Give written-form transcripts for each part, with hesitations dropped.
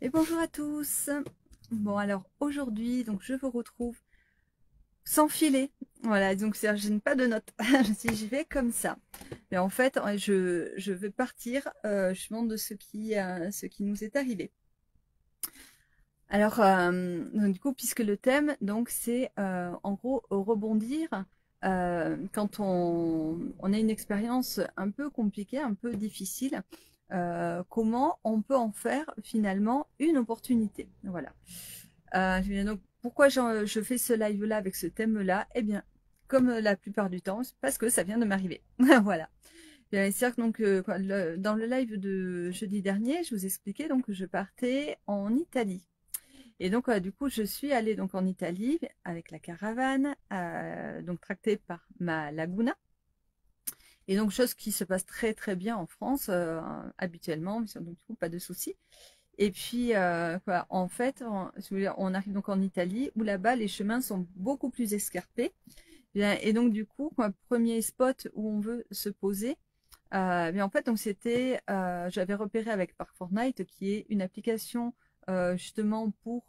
Et bonjour à tous. Bon alors aujourd'hui donc je vous retrouve sans filet. Voilà donc je n'ai pas de notes. J'y vais comme ça. Mais en fait je vais partir justement de ce qui nous est arrivé. Alors donc, du coup puisque le thème donc c'est en gros rebondir quand on a une expérience un peu compliquée, un peu difficile. Comment on peut en faire finalement une opportunité. Voilà. Donc, pourquoi je fais ce live-là avec ce thème-là? Eh bien, comme la plupart du temps, c'est parce que ça vient de m'arriver. Voilà. C'est-à-dire que donc, dans le live de jeudi dernier, je vous expliquais donc que je partais en Italie. Et donc, du coup, je suis allée donc en Italie avec la caravane, donc tractée par ma Laguna. Et donc, chose qui se passe très très bien en France habituellement, donc du coup, pas de souci. Et puis, voilà, en fait, on arrive donc en Italie où là-bas, les chemins sont beaucoup plus escarpés. Et donc, du coup, premier spot où on veut se poser, mais en fait, donc c'était, j'avais repéré avec Park Fortnite, qui est une application justement pour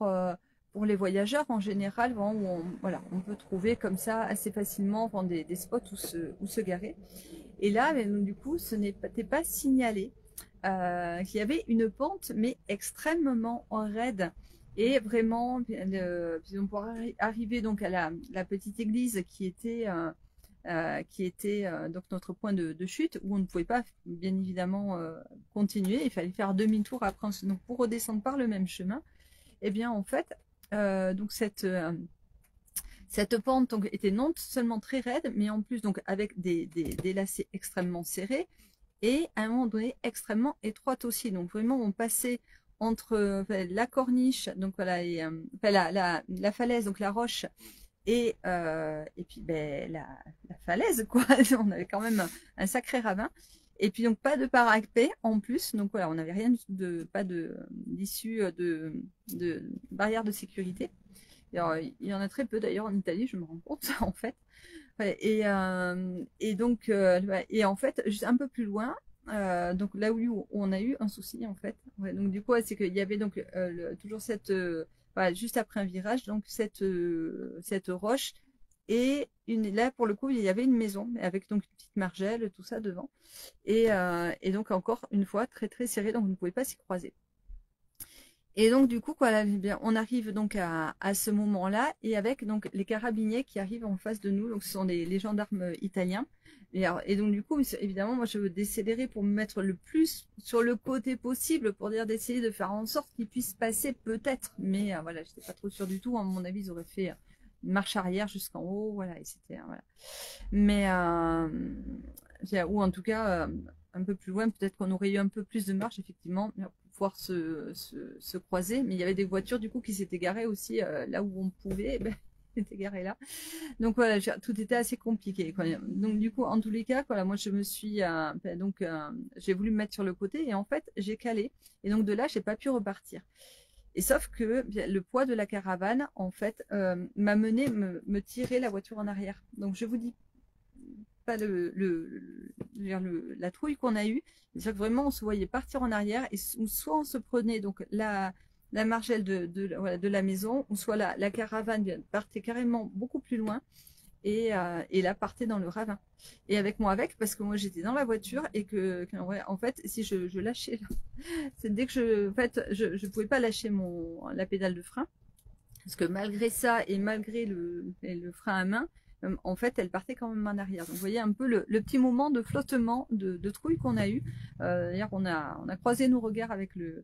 les voyageurs en général, où voilà, on peut trouver comme ça assez facilement des spots où se garer. Et là, mais, donc, du coup, ce n'était pas signalé qu'il y avait une pente, mais extrêmement raide. Et vraiment, on pourrait arriver donc à la petite église qui était donc notre point de chute, où on ne pouvait pas bien évidemment continuer. Il fallait faire demi-tour après. Donc pour redescendre par le même chemin, et bien en fait, donc cette pente donc, était non seulement très raide, mais en plus donc avec des lacets extrêmement serrés et à un moment donné extrêmement étroite aussi. Donc vraiment on passait entre la corniche, donc voilà, la falaise, donc la roche, et puis ben, la falaise, quoi. On avait quand même un sacré ravin. Et puis donc pas de parapet en plus. Donc voilà, on n'avait rien pas d'issue de barrière de sécurité. Alors, il y en a très peu d'ailleurs en Italie, je me rends compte en fait. Ouais, et donc, ouais, et en fait, juste un peu plus loin, donc là où on a eu un souci en fait. Ouais, donc du coup, ouais, c'est qu'il y avait donc toujours cette, voilà, juste après un virage, donc cette roche et là pour le coup, il y avait une maison avec donc une petite margelle, tout ça devant, et donc encore une fois très très serré, donc vous ne pouvez pas s'y croiser. Et donc du coup, quoi, là, eh bien, on arrive donc à ce moment-là et avec donc les carabiniers qui arrivent en face de nous, donc ce sont les gendarmes italiens. Et donc du coup, évidemment, moi je veux décélérer pour me mettre le plus sur le côté possible pour dire d'essayer de faire en sorte qu'ils puissent passer peut-être. Mais voilà, j'étais pas trop sûre du tout. À mon avis, ils auraient fait une marche arrière jusqu'en haut, voilà, et c'était voilà. Mais ou en tout cas un peu plus loin, peut-être qu'on aurait eu un peu plus de marche effectivement pour pouvoir se croiser. Mais il y avait des voitures du coup qui s'étaient garées aussi là où on pouvait. Ben, étaient garées là. Donc voilà, tout était assez compliqué, quoi. Donc du coup, en tous les cas, voilà, moi je me suis j'ai voulu me mettre sur le côté et en fait j'ai calé et donc de là j'ai pas pu repartir. Et sauf que bien, le poids de la caravane, en fait, m'a mené me tirer la voiture en arrière. Donc je vous dis pas la trouille qu'on a eue. C'est-à-dire que vraiment, on se voyait partir en arrière et soit on se prenait donc la margelle voilà, de la maison, ou soit la caravane partait carrément beaucoup plus loin et là partait dans le ravin. Et avec moi avec, parce que moi j'étais dans la voiture et ouais, en fait, si je lâchais, c'est dès que en fait, je pouvais pas lâcher la pédale de frein. Parce que malgré ça et malgré le frein à main, en fait, elle partait quand même en arrière. Donc, vous voyez un peu le petit moment de flottement, de trouille qu'on a eu. D'ailleurs, on a croisé nos regards avec le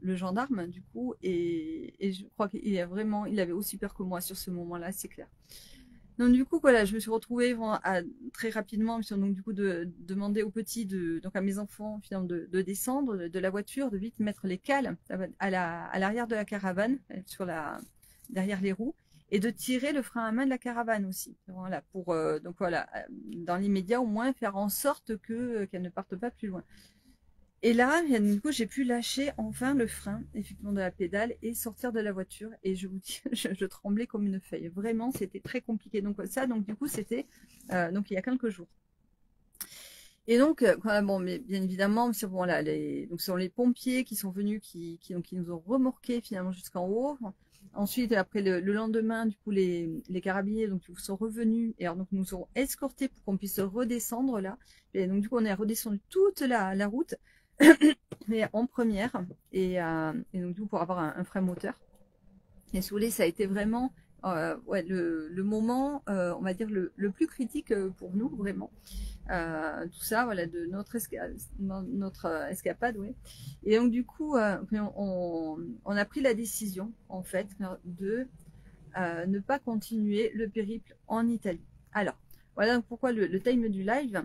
gendarme, du coup, et je crois qu'il a vraiment, il avait aussi peur que moi sur ce moment-là, c'est clair. Donc du coup voilà, je me suis retrouvée très rapidement, donc du coup de demander aux petits, donc à mes enfants finalement de descendre de la voiture, de vite mettre les cales à l'arrière de la caravane, derrière les roues, et de tirer le frein à main de la caravane aussi. Voilà pour donc voilà, dans l'immédiat au moins faire en sorte qu'elle ne parte pas plus loin. Et là, du coup, j'ai pu lâcher enfin le frein, effectivement, de la pédale et sortir de la voiture. Et je vous dis, je tremblais comme une feuille. Vraiment, c'était très compliqué. Donc ça, donc du coup, c'était donc il y a quelques jours. Et donc, voilà, bon, mais bien évidemment, c'est bon, là, donc ce sont les pompiers qui sont venus, donc, qui nous ont remorqués finalement jusqu'en haut. Ensuite, après le lendemain, du coup, les carabiniers donc ils sont revenus et alors donc nous ont escortés pour qu'on puisse redescendre là. Et donc du coup, on est redescendu toute la route, mais en première et donc du coup pour avoir un frein moteur. Et si vous voulez, ça a été vraiment ouais, le moment, on va dire le plus critique pour nous vraiment. Tout ça, voilà, de notre escapade, ouais. Et donc du coup, on a pris la décision, en fait, de ne pas continuer le périple en Italie. Alors, voilà pourquoi le time du live.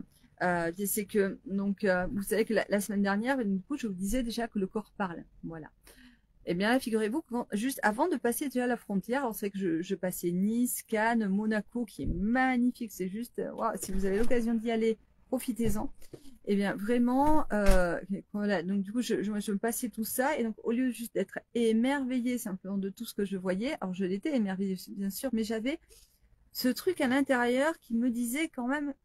C'est que, donc, vous savez que la semaine dernière, du coup, je vous disais déjà que le corps parle. Voilà. Eh bien, figurez-vous que juste avant de passer déjà la frontière, alors c'est vrai que je passais Nice, Cannes, Monaco, qui est magnifique. C'est juste, wow, si vous avez l'occasion d'y aller, profitez-en. Eh bien, vraiment, voilà. Donc, du coup, je me passais tout ça. Et donc, au lieu juste d'être émerveillée simplement de tout ce que je voyais, alors je l'étais émerveillée, bien sûr, mais j'avais ce truc à l'intérieur qui me disait quand même,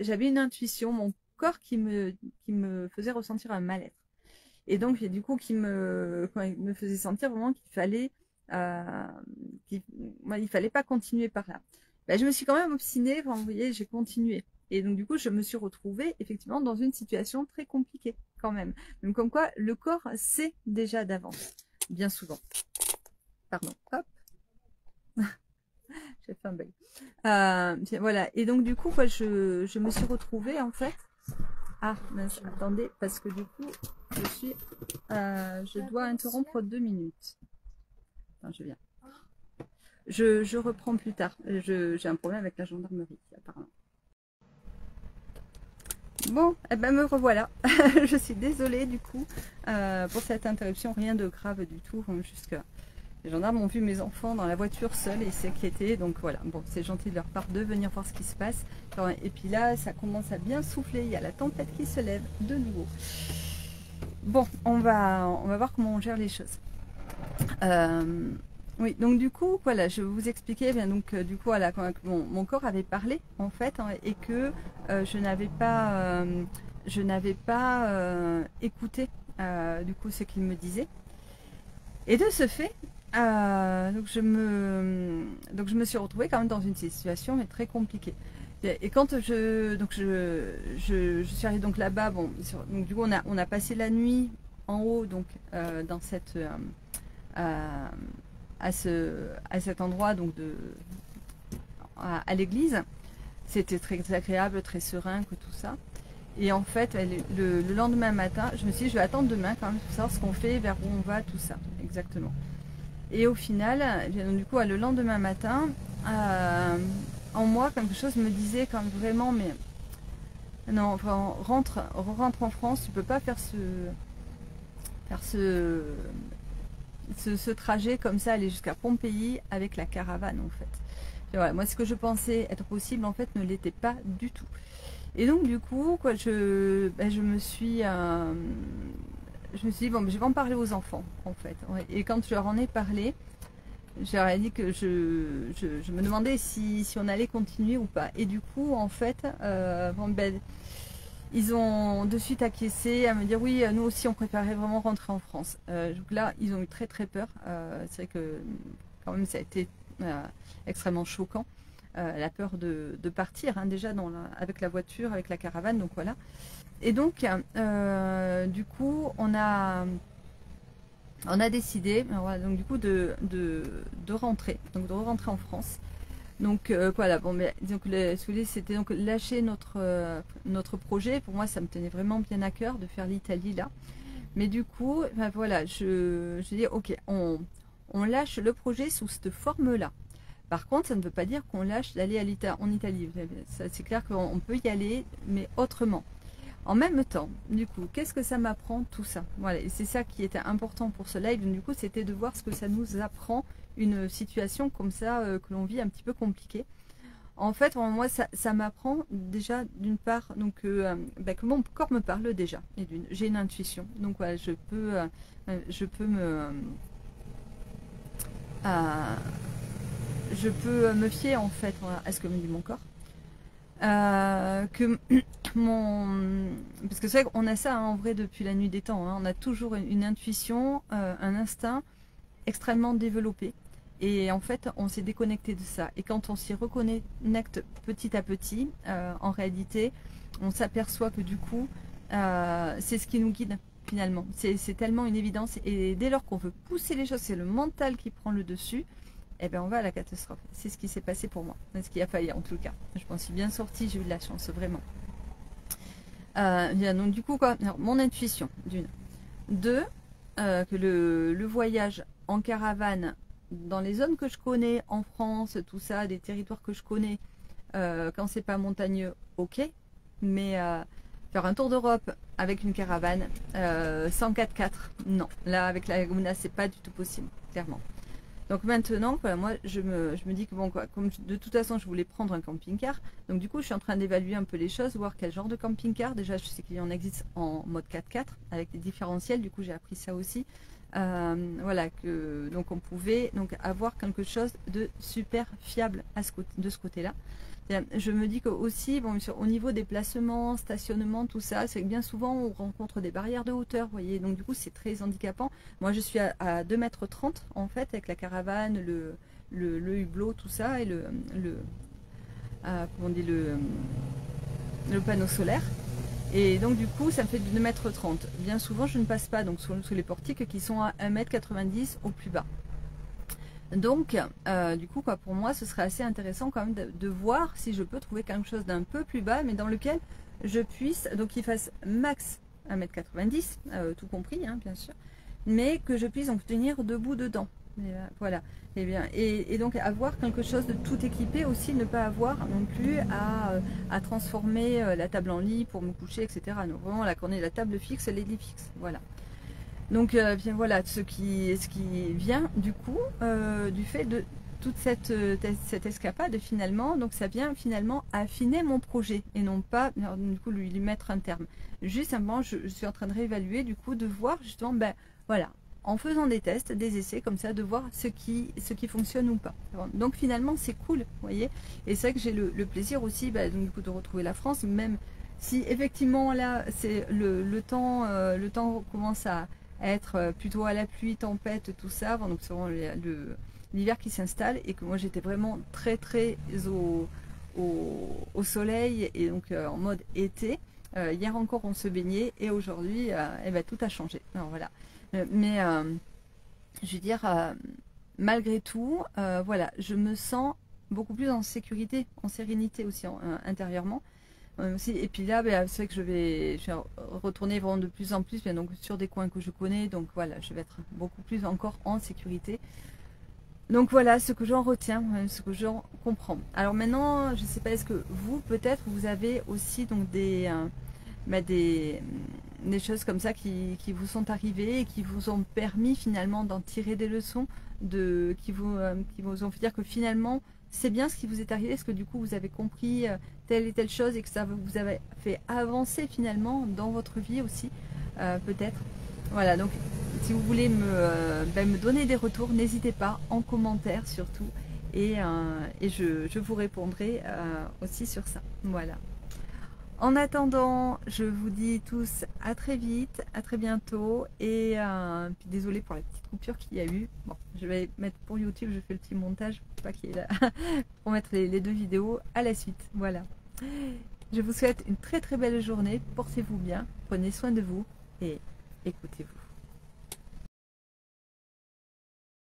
j'avais une intuition, mon corps qui me faisait ressentir un mal-être. Et donc, du coup, il me faisait sentir vraiment qu'il fallait, euh, il fallait pas continuer par là. Ben, je me suis quand même obstinée, enfin, vous voyez, j'ai continué. Et donc, du coup, je me suis retrouvée effectivement dans une situation très compliquée quand même. Donc, comme quoi, le corps sait déjà d'avance, bien souvent. Pardon, hop, j'ai fait un bug. Voilà, et donc, du coup, quoi, je me suis retrouvée en fait. Ah, mince, attendez, parce que du coup, je dois interrompre 2 minutes. Attends, je viens. Je reprends plus tard. J'ai un problème avec la gendarmerie, apparemment. Bon, eh ben me revoilà. Je suis désolée du coup pour cette interruption. Rien de grave du tout. Juste que les gendarmes ont vu mes enfants dans la voiture seuls et s'inquiétaient. Donc voilà, bon, c'est gentil de leur part de venir voir ce qui se passe. Et puis là, ça commence à bien souffler. Il y a la tempête qui se lève de nouveau. Bon, on va voir comment on gère les choses. Oui, donc du coup, voilà, je vous expliquais, bien donc du coup, voilà, quand mon corps avait parlé en fait, hein, et que je n'avais pas écouté du coup ce qu'il me disait. Et de ce fait, donc je me suis retrouvée quand même dans une situation mais très compliquée. Et quand je suis arrivée donc là-bas, bon, donc du coup on a passé la nuit en haut donc dans cette à cet endroit donc à l'église. C'était très agréable, très serein que tout ça. Et en fait, le lendemain matin, je me suis dit, je vais attendre demain quand même pour savoir ce qu'on fait, vers où on va, tout ça, exactement. Et au final, donc, du coup, le lendemain matin, en moi, quelque chose me disait quand même vraiment, mais non, enfin, rentre en France, tu peux pas faire ce trajet comme ça, aller jusqu'à Pompéi avec la caravane en fait. Et voilà, moi ce que je pensais être possible en fait ne l'était pas du tout. Et donc du coup, quoi, je me suis dit bon, je vais en parler aux enfants en fait. Ouais. Et quand je leur en ai parlé, je leur ai dit que je me demandais si on allait continuer ou pas. Et du coup, en fait, ils ont de suite acquiescé à me dire oui, nous aussi on préparait vraiment rentrer en France. Donc là, ils ont eu très très peur. C'est vrai que quand même ça a été extrêmement choquant. La peur de partir hein, déjà avec la voiture, avec la caravane, donc voilà. Et donc, du coup, on a décidé, voilà, donc du coup de rentrer, donc de rentrer en France. Donc voilà, bon, mais donc c'était donc lâcher notre projet. Pour moi, ça me tenait vraiment bien à cœur de faire l'Italie là. Mais du coup, ben, voilà, je dis ok, on lâche le projet sous cette forme-là. Par contre, ça ne veut pas dire qu'on lâche d'aller en Italie. C'est clair qu'on peut y aller, mais autrement. En même temps, du coup, qu'est-ce que ça m'apprend tout ça? Voilà, et c'est ça qui était important pour ce live. Du coup, c'était de voir ce que ça nous apprend une situation comme ça que l'on vit un petit peu compliquée. En fait, moi, ça m'apprend déjà d'une part donc que mon corps me parle déjà. Et j'ai une intuition. Donc voilà, je peux me fier en fait à ce que me dit mon corps. que parce que c'est vrai qu'on a ça hein, en vrai depuis la nuit des temps, hein. On a toujours une intuition, un instinct extrêmement développé. Et en fait, on s'est déconnecté de ça. Et quand on s'y reconnecte petit à petit, en réalité, on s'aperçoit que du coup, c'est ce qui nous guide finalement. C'est tellement une évidence. Et dès lors qu'on veut pousser les choses, c'est le mental qui prend le dessus, eh bien on va à la catastrophe. C'est ce qui s'est passé pour moi. Ce qui a failli en tout cas. Je m'en suis bien sortie, j'ai eu de la chance, vraiment. Bien, donc du coup, quoi, alors, mon intuition, d'une. Deux, que le voyage en caravane dans les zones que je connais, en France, tout ça, des territoires que je connais, quand c'est pas montagneux, ok. Mais faire un tour d'Europe avec une caravane, sans 4x4, non. Là, avec la Laguna, c'est pas du tout possible, clairement. Donc maintenant, voilà, moi, je me dis que bon, quoi, comme de toute façon, je voulais prendre un camping-car. Donc du coup, je suis en train d'évaluer un peu les choses, voir quel genre de camping-car. Déjà, je sais qu'il y en existe en mode 4x4 avec des différentiels. Du coup, j'ai appris ça aussi. Voilà, donc on pouvait donc avoir quelque chose de super fiable de ce côté-là. Je me dis que aussi, bon, au niveau des placements, stationnement, tout ça, c'est que bien souvent on rencontre des barrières de hauteur, vous voyez, donc du coup c'est très handicapant. Moi je suis à 2,30 m en fait, avec la caravane, le hublot, tout ça, et comment on dit, le panneau solaire. Et donc du coup ça me fait 2,30 m. Bien souvent je ne passe pas donc sous les portiques qui sont à 1,90 m au plus bas. Donc, du coup, quoi, pour moi, ce serait assez intéressant quand même de voir si je peux trouver quelque chose d'un peu plus bas, mais dans lequel je puisse, donc qu'il fasse max 1,90 m, tout compris, hein, bien sûr, mais que je puisse donc tenir debout dedans. Et, voilà. Et, bien, et donc avoir quelque chose de tout équipé aussi, ne pas avoir non plus à transformer la table en lit pour me coucher, etc. Donc vraiment, là, qu'on ait la table fixe, les lits fixes. Voilà. Donc bien voilà, ce qui vient du coup du fait de toute cette escapade finalement, donc ça vient finalement affiner mon projet et non pas du coup lui mettre un terme. Juste simplement, je suis en train de réévaluer du coup, de voir justement, ben voilà, en faisant des tests, des essais comme ça, de voir ce qui fonctionne ou pas. Donc finalement c'est cool, vous voyez, et c'est vrai que j'ai le plaisir aussi donc, du coup de retrouver la France, même si effectivement là c'est le temps commence à être plutôt à la pluie, tempête, tout ça, donc c'est vraiment l'hiver qui s'installe, et que moi j'étais vraiment très au soleil et donc en mode été. Hier encore on se baignait et aujourd'hui eh ben, tout a changé. Alors, voilà. Mais je veux dire, malgré tout, voilà, je me sens beaucoup plus en sécurité, en sérénité aussi intérieurement. Aussi. Et puis là, c'est vrai que je vais retourner vraiment de plus en plus donc, sur des coins que je connais. Donc voilà, je vais être beaucoup plus encore en sécurité. Donc voilà ce que j'en retiens, ce que j'en comprends. Alors maintenant, je ne sais pas, est-ce que vous, peut-être, vous avez aussi donc des choses comme ça qui vous sont arrivées et qui vous ont permis finalement d'en tirer des leçons, qui vous ont fait dire que finalement, c'est bien ce qui vous est arrivé, parce que du coup vous avez compris telle et telle chose et que ça vous avez fait avancer finalement dans votre vie aussi, peut-être. Voilà, donc si vous voulez me donner des retours, n'hésitez pas, en commentaire surtout, et je vous répondrai aussi sur ça. Voilà. En attendant, je vous dis tous à très vite, à très bientôt, et puis désolé pour la petite coupure qu'il y a eu. Bon, je vais mettre pour YouTube, je fais le petit montage pour pas qu'il y ait là, pour mettre les deux vidéos à la suite. Voilà. Je vous souhaite une très très belle journée, portez-vous bien, prenez soin de vous et écoutez-vous.